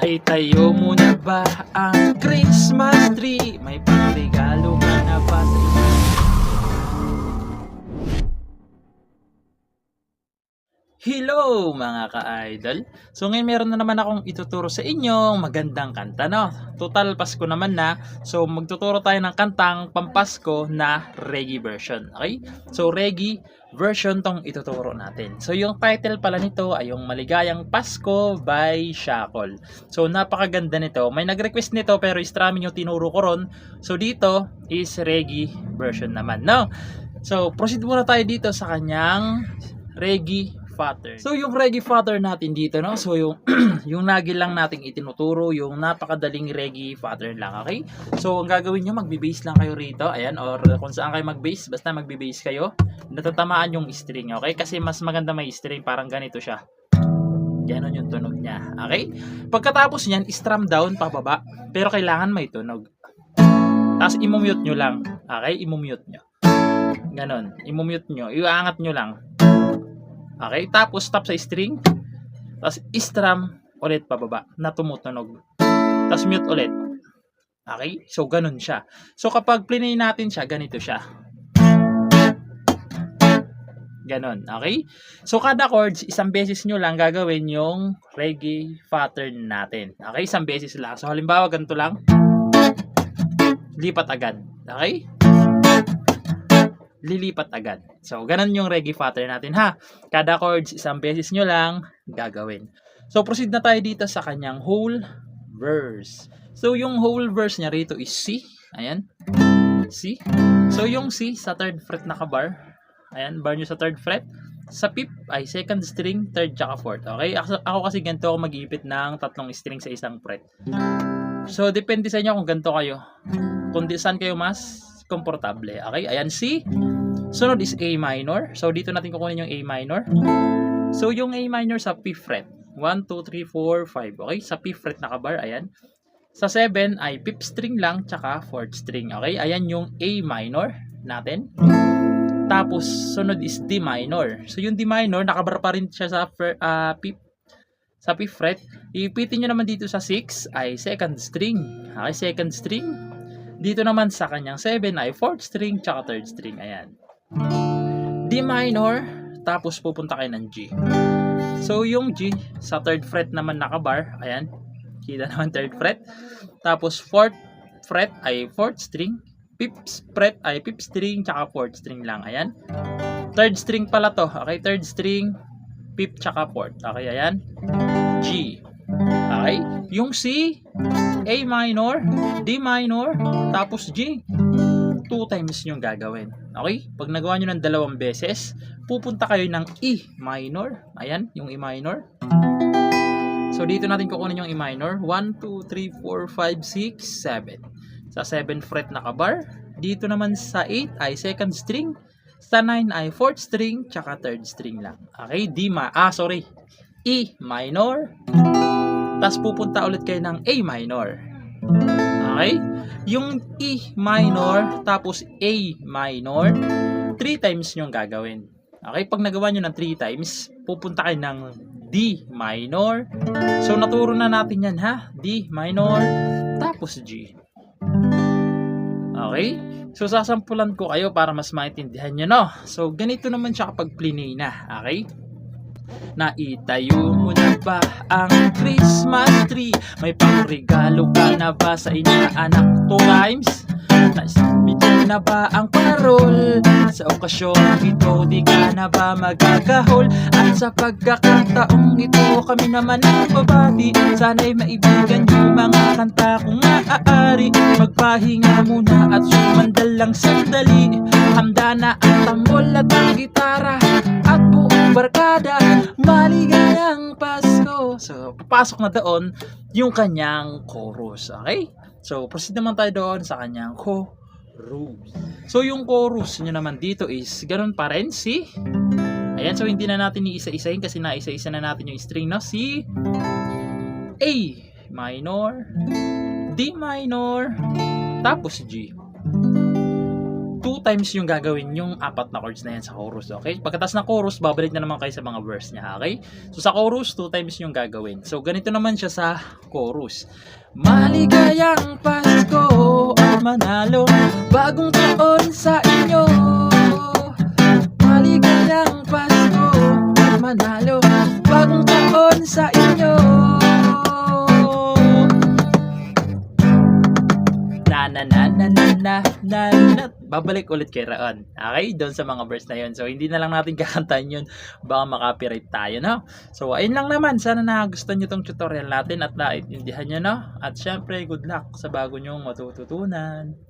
Itayo mo na ba ang Christmas tree? May pangregalo ka na ba sa inyo? Hello mga ka-idol! So ngayon meron na naman akong ituturo sa inyo magandang kanta, no? Total Pasko naman na. So magtuturo tayo ng kantang pampasko na reggae version. Okay? So reggae version tong ituturo natin. So yung title pala nito ay yung Maligayang Pasko by Shackle. So napakaganda nito. May nag-request nito pero istramin yung tinuro ko ron. So dito is reggae version naman, no? So proceed muna tayo dito sa kanyang reggae pattern. So yung reggae pattern natin dito, no? So yung yung lagi lang nating itinuturo yung napakadaling reggae pattern lang, okay? So ang gagawin niyo, magbe-bass lang kayo rito, ayan, or kung saan kayo mag-bass, basta magbe-bass kayo. Natatamaan yung string, okay? Kasi mas maganda may string, parang ganito siya. Ganon yung tunog niya, okay? Pagkatapos niyan, strum down pababa, pero kailangan may tunog. Tapos i-mute nyo lang, okay? I-mute nyo. Ganon, i-mute nyo, iangat nyo lang. Okay, tapos stop sa string, tapos strum ulit pababa na tumutunog, tapos mute ulit. Okay, so ganun siya. So kapag play natin siya, ganito siya, ganun. Okay, so kada chords isang beses nyo lang gagawin yung reggae pattern natin. Okay, isang beses lang. So halimbawa ganito lang, lipat agad. Okay, lilipat agad. So, ganun yung reggae pattern natin, ha. Kada chords, isang beses nyo lang gagawin. So, proceed na tayo dito sa kanyang whole verse. So, yung whole verse niya rito is C. Ayan. C. So, yung C sa 3rd fret na ka-bar. Ayan, bar nyo sa 3rd fret. Sa fifth ay 2nd string, 3rd tsaka 4th. Okay? Ako kasi ganito ako mag-iipit ng 3 string sa isang fret. So, depende sa inyo kung ganito kayo. Kung di saan kayo mas komportable. Okay? Ayan, C. Sunod is A minor. So, dito natin kukunin yung A minor. So, yung A minor sa 5th fret. 1, 2, 3, 4, 5. Okay? Sa 5th fret na ka-bar. Ayan. Sa 7 ay 5th string lang, tsaka 4th string. Okay? Ayan yung A minor natin. Tapos, sunod is D minor. So, yung D minor, nakabar pa rin siya sa 5th fret. Ipitin nyo naman dito sa 6 ay 2nd string. Okay? 2nd string. Dito naman sa kanyang 7 ay 4th string tsaka 3rd string. Ayan. D minor, tapos pupunta kayo ng G. So, yung G, sa 3rd fret naman nakabar. Ayan. Kita naman 3rd fret. Tapos 4th fret ay 4th string. 5th fret ay 5th string tsaka 4th string lang. Ayan. 3rd string pala to. Okay, 3rd string, 5th tsaka 4th. Okay, ayan. G. Okay. Yung C, A minor, D minor, tapos G. 2 times yung gagawin. Okay? Pag nagawa nyo ng 2 beses, pupunta kayo ng E minor. Ayan, yung E minor. So, dito natin kukunin yung E minor. 1, 2, 3, 4, 5, 6, 7. Sa 7th fret na ka-bar. Dito naman sa 8 ay 2nd string. Sa 9 ay 4th string, tsaka 3rd string lang. Okay? E minor. Tapos pupunta ulit kayo ng A minor. Okay? Yung E minor, tapos A minor, 3 times nyo gagawin. Okay? Pag nagawa nyo ng 3 times, pupunta kayo ng D minor. So, naturo na natin yan, ha? D minor, tapos G. Okay? So, sasampulan ko kayo para mas maintindihan nyo, no? So, ganito naman siya kapag plinay na. Okay? Naitayo mo na ba ang Christmas tree? May pangregalo ka na ba sa inaanak? 2 times? Naisipin na ba ang parol? Sa okasyon ito di ka na ba magagahol? At sa pagkakataong ito kami naman ang babati. Sana'y maibigan yung mga kanta kung maaari. Magpahinga muna at sumandal lang sandali. Hamdana at tambol at ang gitara at buong barkada. Maligayang Pasko. So, papasok na doon yung kanyang chorus. Okay? So, proceed naman tayo doon sa kanyang chorus. So, yung chorus nyo naman dito is ganun pa rin. Si ayan, so hindi na natin iisa-isahin kasi naisa-isa na natin yung string, no? Si A minor, D minor, tapos G. 2 2 times yung gagawin yung 4 na chords na yan sa chorus, okay? Pagkatapos ng chorus, babalik na naman kayo sa mga verse niya, okay? So sa chorus, 2 times yung gagawin. So ganito naman siya sa chorus. Maligayang Pasko at manalo bagong taon sa inyo. Maligayang Pasko at manalo bagong taon sa inyo. Na. Babalik ulit kay Raon. Okay? Doon sa mga verse na yun. So, hindi na lang natin kakantahin yun. Baka makapiright tayo, no? So, ayun lang naman. Sana nagustuhan nyo tong tutorial natin at naintindihan nyo, no? At syempre, good luck sa bago nyong matututunan.